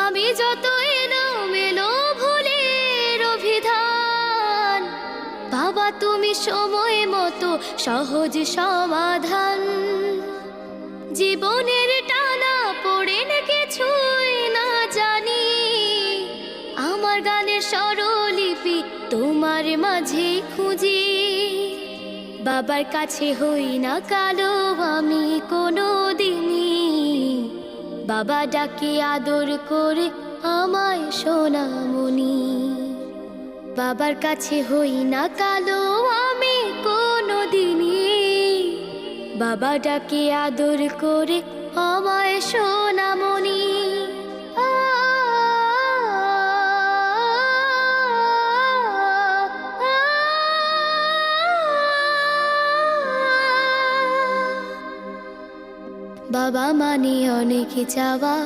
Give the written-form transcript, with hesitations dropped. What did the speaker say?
আমি যত এলোমেলো ভুলের অভিধান, বাবা তুমি সময় মতো সহজ সমাধান। জীবনের টানা পড়েন কিছুই না জানি, আমার গানের স্বরলিপি তোমার মাঝে খুঁজি। বাবার কাছে হই না কালো আমি কোনো দিনই, বাবা ডাকে আদর করে আমায় সোনামণি। বাবার কাছে হই না কালো আমি কোনো দিনই, বাবা ডাকে আদর করে আমায় সোনামণি। বাবা মানে অনেক চাওয়া,